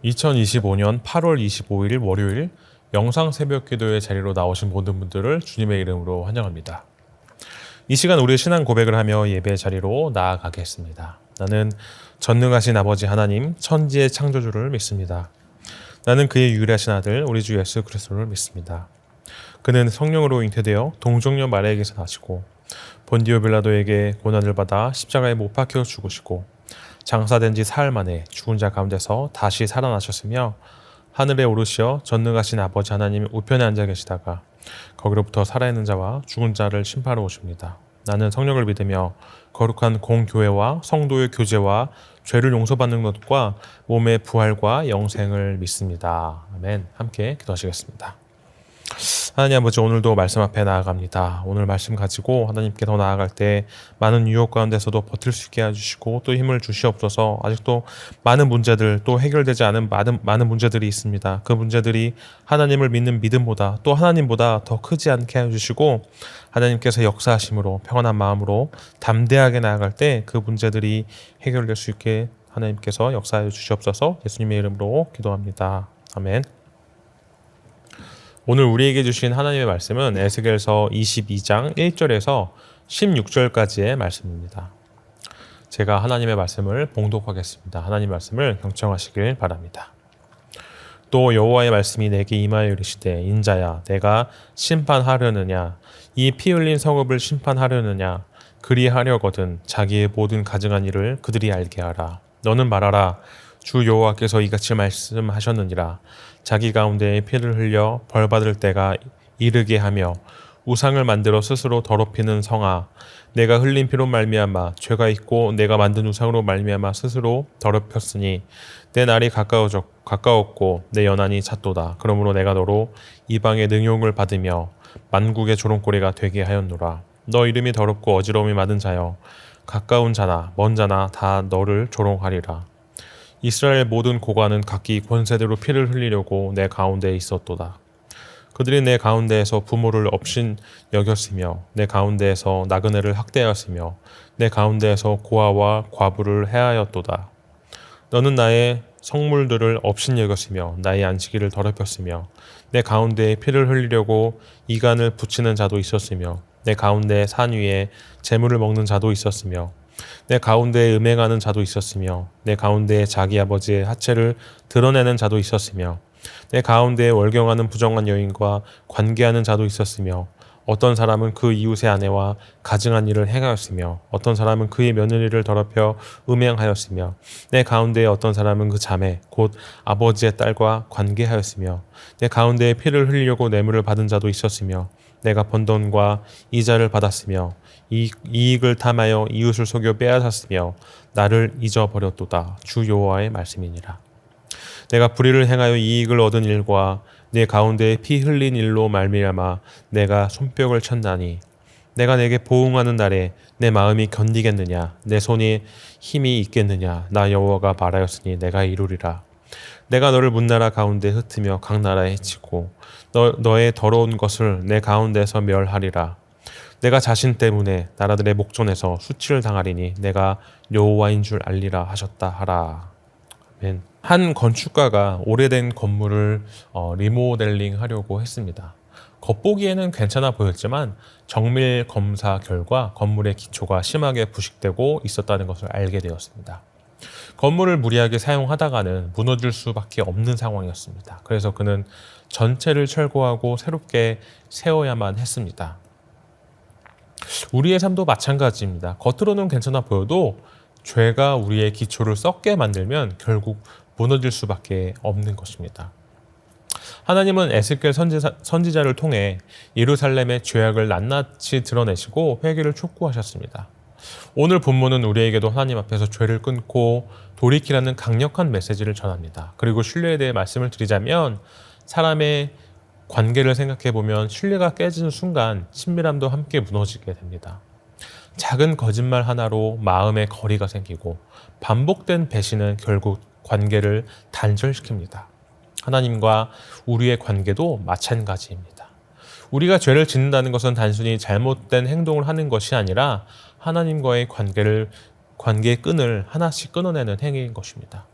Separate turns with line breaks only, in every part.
2025년 8월 25일 월요일 영상 새벽 기도의 자리로 나오신 모든 분들을 주님의 이름으로 환영합니다. 이 시간 우리의 신앙 고백을 하며 예배의 자리로 나아가겠습니다. 나는 전능하신 아버지 하나님 천지의 창조주를 믿습니다. 나는 그의 유일하신 아들 우리 주 예수 그리스도를 믿습니다. 그는 성령으로 잉태되어 동정녀 마리아에게서 나시고 본디오 빌라도에게 고난을 받아 십자가에 못 박혀 죽으시고 장사된 지 사흘 만에 죽은 자 가운데서 다시 살아나셨으며 하늘에 오르시어 전능하신 아버지 하나님 우편에 앉아 계시다가 거기로부터 살아있는 자와 죽은 자를 심판하러 오십니다. 나는 성령을 믿으며 거룩한 공교회와 성도의 교제와 죄를 용서받는 것과 몸의 부활과 영생을 믿습니다. 아멘. 함께 기도하시겠습니다. 하나님 아버지, 오늘도 말씀 앞에 나아갑니다. 오늘 말씀 가지고 하나님께 더 나아갈 때 많은 유혹 가운데서도 버틸 수 있게 해주시고 또 힘을 주시옵소서. 아직도 많은 문제들, 또 해결되지 않은 많은 문제들이 있습니다. 그 문제들이 하나님을 믿는 믿음보다 또 하나님보다 더 크지 않게 해주시고 하나님께서 역사하심으로 평안한 마음으로 담대하게 나아갈 때 그 문제들이 해결될 수 있게 하나님께서 역사해 주시옵소서. 예수님의 이름으로 기도합니다. 아멘. 오늘 우리에게 주신 하나님의 말씀은 에스겔서 22장 1절에서 16절까지의 말씀입니다. 제가 하나님의 말씀을 봉독하겠습니다. 하나님의 말씀을 경청하시길 바랍니다. 또 여호와의 말씀이 내게 임하여 이르시되 인자야 내가 심판하려느냐 이 피 흘린 성읍을 심판하려느냐 그리하려거든 자기의 모든 가증한 일을 그들이 알게 하라. 너는 말하라. 주 여호와께서 이같이 말씀하셨느니라. 자기 가운데에 피를 흘려 벌받을 때가 이르게 하며 우상을 만들어 스스로 더럽히는 성아 내가 흘린 피로 말미암아 죄가 있고 내가 만든 우상으로 말미암아 스스로 더럽혔으니 내 날이 가까웠고 내 연한이 찼도다. 그러므로 내가 너로 이방의 능욕을 받으며 만국의 조롱거리가 되게 하였노라. 너 이름이 더럽고 어지러움이 많은 자여 가까운 자나 먼 자나 다 너를 조롱하리라. 이스라엘 모든 고관은 각기 권세대로 피를 흘리려고 내 가운데에 있었도다. 그들이 내 가운데에서 부모를 업신 여겼으며 내 가운데에서 나그네를 학대하였으며 내 가운데에서 고아와 과부를 해하였도다. 너는 나의 성물들을 업신 여겼으며 나의 안식일을 더럽혔으며 내 가운데에 피를 흘리려고 이간을 붙이는 자도 있었으며 내 가운데 산 위에 재물을 먹는 자도 있었으며 내 가운데에 음행하는 자도 있었으며 내 가운데에 자기 아버지의 하체를 드러내는 자도 있었으며 내 가운데에 월경하는 부정한 여인과 관계하는 자도 있었으며 어떤 사람은 그 이웃의 아내와 가증한 일을 행하였으며 어떤 사람은 그의 며느리를 더럽혀 음행하였으며 내 가운데에 어떤 사람은 그 자매 곧 아버지의 딸과 관계하였으며 내 가운데에 피를 흘리려고 뇌물을 받은 자도 있었으며 내가 번 돈과 이자를 받았으며 이익을 탐하여 이웃을 속여 빼앗았으며 나를 잊어버렸도다. 주 여호와의 말씀이니라. 내가 불의를 행하여 이익을 얻은 일과 내 가운데에 피 흘린 일로 말미암아 내가 손뼉을 쳤나니 내가 내게 보응하는 날에 내 마음이 견디겠느냐 내 손이 힘이 있겠느냐 나 여호와가 말하였으니 내가 이루리라. 내가 너를 문나라 가운데 흩으며 각 나라에 해치고 너의 더러운 것을 내 가운데서 멸하리라. 내가 자신 때문에 나라들의 목전에서 수치를 당하리니 내가 여호와인 줄 알리라 하셨다 하라. 아멘. 한 건축가가 오래된 건물을 리모델링 하려고 했습니다. 겉보기에는 괜찮아 보였지만 정밀 검사 결과 건물의 기초가 심하게 부식되고 있었다는 것을 알게 되었습니다. 건물을 무리하게 사용하다가는 무너질 수밖에 없는 상황이었습니다. 그래서 그는 전체를 철거하고 새롭게 세워야만 했습니다. 우리의 삶도 마찬가지입니다. 겉으로는 괜찮아 보여도 죄가 우리의 기초를 썩게 만들면 결국 무너질 수밖에 없는 것입니다. 하나님은 에스겔 선지자를 통해 예루살렘의 죄악을 낱낱이 드러내시고 회개를 촉구하셨습니다. 오늘 본문은 우리에게도 하나님 앞에서 죄를 끊고 돌이키라는 강력한 메시지를 전합니다. 그리고 신뢰에 대해 말씀을 드리자면 사람의 관계를 생각해 보면 신뢰가 깨지는 순간 친밀함도 함께 무너지게 됩니다. 작은 거짓말 하나로 마음의 거리가 생기고 반복된 배신은 결국 관계를 단절시킵니다. 하나님과 우리의 관계도 마찬가지입니다. 우리가 죄를 짓는다는 것은 단순히 잘못된 행동을 하는 것이 아니라 하나님과의 관계의 끈을 하나씩 끊어내는 행위인 것입니다.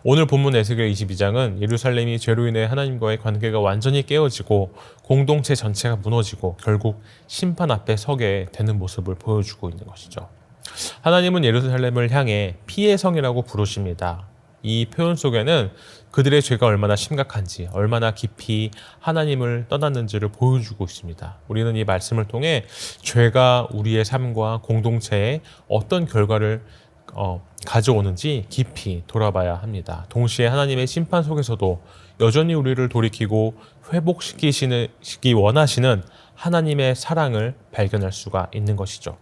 오늘 본문 에스겔 22장은 예루살렘이 죄로 인해 하나님과의 관계가 완전히 깨어지고 공동체 전체가 무너지고 결국 심판 앞에 서게 되는 모습을 보여주고 있는 것이죠. 하나님은 예루살렘을 향해 피의 성이라고 부르십니다. 이 표현 속에는 그들의 죄가 얼마나 심각한지, 얼마나 깊이 하나님을 떠났는지를 보여주고 있습니다. 우리는 이 말씀을 통해 죄가 우리의 삶과 공동체에 어떤 결과를 가져오는지 깊이 돌아봐야 합니다. 동시에 하나님의 심판 속에서도 여전히 우리를 돌이키고 회복시키기 원하시는 하나님의 사랑을 발견할 수가 있는 것이죠.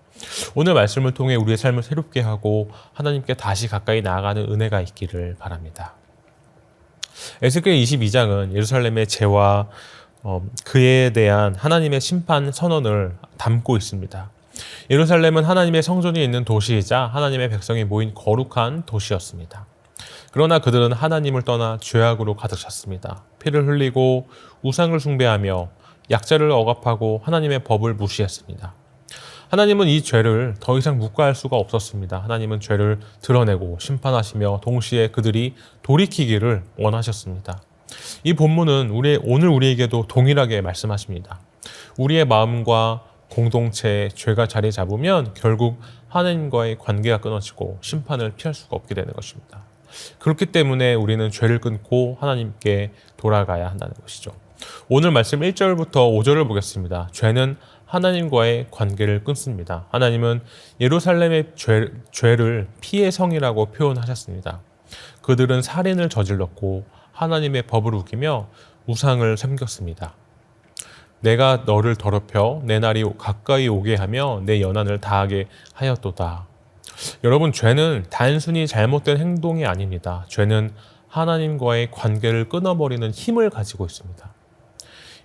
오늘 말씀을 통해 우리의 삶을 새롭게 하고 하나님께 다시 가까이 나아가는 은혜가 있기를 바랍니다. 에스겔 22장은 예루살렘의 죄와 그에 대한 하나님의 심판 선언을 담고 있습니다. 예루살렘은 하나님의 성전이 있는 도시이자 하나님의 백성이 모인 거룩한 도시였습니다. 그러나 그들은 하나님을 떠나 죄악으로 가득 찼습니다. 피를 흘리고 우상을 숭배하며 약자를 억압하고 하나님의 법을 무시했습니다. 하나님은 이 죄를 더 이상 묵과할 수가 없었습니다. 하나님은 죄를 드러내고 심판하시며 동시에 그들이 돌이키기를 원하셨습니다. 이 본문은 오늘 우리에게도 동일하게 말씀하십니다. 우리의 마음과 공동체에 죄가 자리 잡으면 결국 하나님과의 관계가 끊어지고 심판을 피할 수가 없게 되는 것입니다. 그렇기 때문에 우리는 죄를 끊고 하나님께 돌아가야 한다는 것이죠. 오늘 말씀 1절부터 5절을 보겠습니다. 죄는 하나님과의 관계를 끊습니다. 하나님은 예루살렘의 죄를 피의 성이라고 표현하셨습니다. 그들은 살인을 저질렀고 하나님의 법을 우기며 우상을 섬겼습니다. 내가 너를 더럽혀 내 날이 가까이 오게 하며 내 연한을 다하게 하였도다. 여러분, 죄는 단순히 잘못된 행동이 아닙니다. 죄는 하나님과의 관계를 끊어버리는 힘을 가지고 있습니다.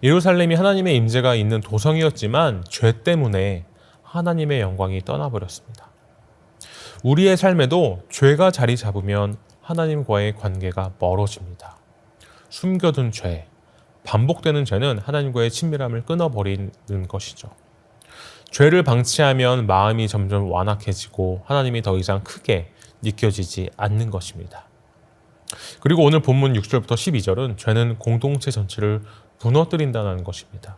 예루살렘이 하나님의 임재가 있는 도성이었지만 죄 때문에 하나님의 영광이 떠나버렸습니다. 우리의 삶에도 죄가 자리 잡으면 하나님과의 관계가 멀어집니다. 숨겨둔 죄, 반복되는 죄는 하나님과의 친밀함을 끊어버리는 것이죠. 죄를 방치하면 마음이 점점 완악해지고 하나님이 더 이상 크게 느껴지지 않는 것입니다. 그리고 오늘 본문 6절부터 12절은 죄는 공동체 전체를 무너뜨린다는 것입니다.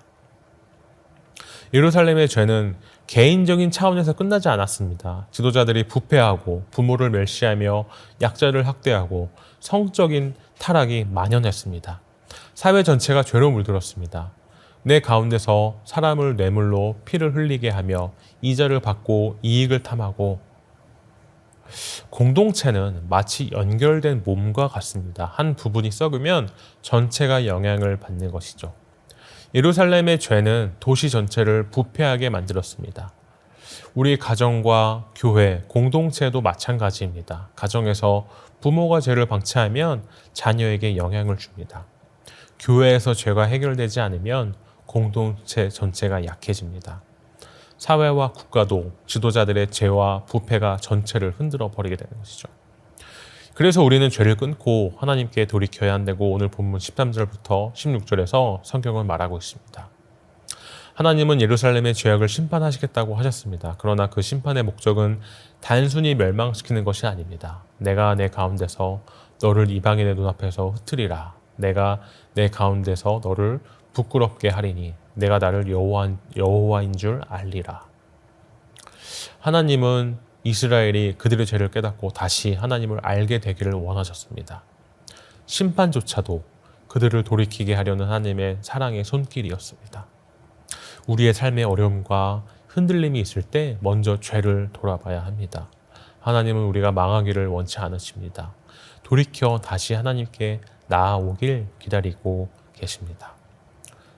예루살렘의 죄는 개인적인 차원에서 끝나지 않았습니다. 지도자들이 부패하고 부모를 멸시하며 약자를 학대하고 성적인 타락이 만연했습니다. 사회 전체가 죄로 물들었습니다. 내 가운데서 사람을 뇌물로 피를 흘리게 하며 이자를 받고 이익을 탐하고 공동체는 마치 연결된 몸과 같습니다. 한 부분이 썩으면 전체가 영향을 받는 것이죠. 예루살렘의 죄는 도시 전체를 부패하게 만들었습니다. 우리 가정과 교회, 공동체도 마찬가지입니다. 가정에서 부모가 죄를 방치하면 자녀에게 영향을 줍니다. 교회에서 죄가 해결되지 않으면 공동체 전체가 약해집니다. 사회와 국가도 지도자들의 죄와 부패가 전체를 흔들어 버리게 되는 것이죠. 그래서 우리는 죄를 끊고 하나님께 돌이켜야 한다고 오늘 본문 13절부터 16절에서 성경은 말하고 있습니다. 하나님은 예루살렘의 죄악을 심판하시겠다고 하셨습니다. 그러나 그 심판의 목적은 단순히 멸망시키는 것이 아닙니다. 내가 내 가운데서 너를 이방인의 눈앞에서 흩트리라. 내가 내 가운데서 너를 부끄럽게 하리니 내가 나를 여호와인 줄 알리라. 하나님은 이스라엘이 그들의 죄를 깨닫고 다시 하나님을 알게 되기를 원하셨습니다. 심판조차도 그들을 돌이키게 하려는 하나님의 사랑의 손길이었습니다. 우리의 삶의 어려움과 흔들림이 있을 때 먼저 죄를 돌아봐야 합니다. 하나님은 우리가 망하기를 원치 않으십니다. 돌이켜 다시 하나님께 나아오길 기다리고 계십니다.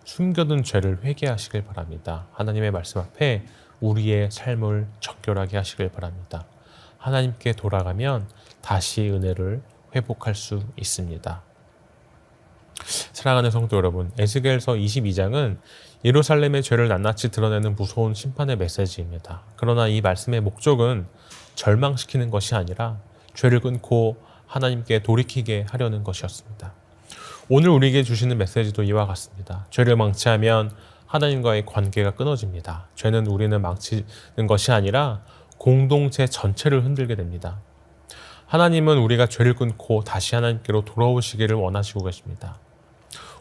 숨겨둔 죄를 회개하시길 바랍니다. 하나님의 말씀 앞에 우리의 삶을 정결하게 하시길 바랍니다. 하나님께 돌아가면 다시 은혜를 회복할 수 있습니다. 사랑하는 성도 여러분, 에스겔서 22장은 예루살렘의 죄를 낱낱이 드러내는 무서운 심판의 메시지입니다. 그러나 이 말씀의 목적은 절망시키는 것이 아니라 죄를 끊고 하나님께 돌이키게 하려는 것이었습니다. 오늘 우리에게 주시는 메시지도 이와 같습니다. 죄를 망치하면 하나님과의 관계가 끊어집니다. 죄는 우리는 망치는 것이 아니라 공동체 전체를 흔들게 됩니다. 하나님은 우리가 죄를 끊고 다시 하나님께로 돌아오시기를 원하시고 계십니다.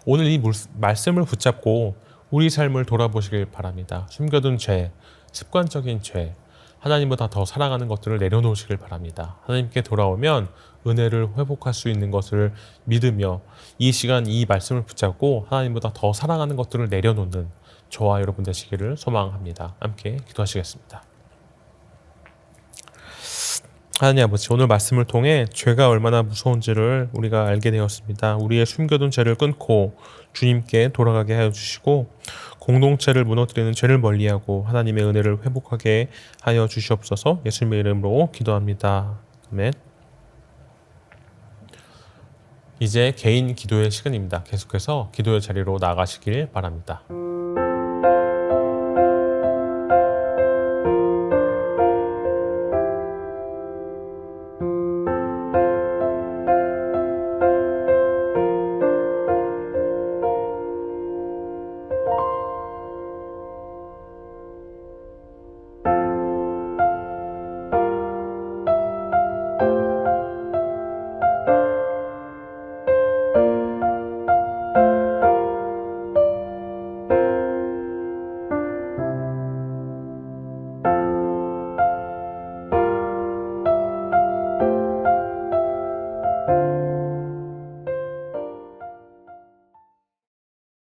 오늘 이 말씀을 붙잡고 우리 삶을 돌아보시길 바랍니다. 숨겨둔 죄, 습관적인 죄, 하나님보다 더 사랑하는 것들을 내려놓으시길 바랍니다. 하나님께 돌아오면 은혜를 회복할 수 있는 것을 믿으며 이 시간 이 말씀을 붙잡고 하나님보다 더 사랑하는 것들을 내려놓는 저와 여러분 되시기를 소망합니다. 함께 기도하시겠습니다. 하나님 아버지, 오늘 말씀을 통해 죄가 얼마나 무서운지를 우리가 알게 되었습니다. 우리의 숨겨둔 죄를 끊고 주님께 돌아가게 하여 주시고 공동체를 무너뜨리는 죄를 멀리하고 하나님의 은혜를 회복하게 하여 주시옵소서. 예수님의 이름으로 기도합니다. 아멘. 이제 개인 기도의 시간입니다. 계속해서 기도의 자리로 나가시길 바랍니다.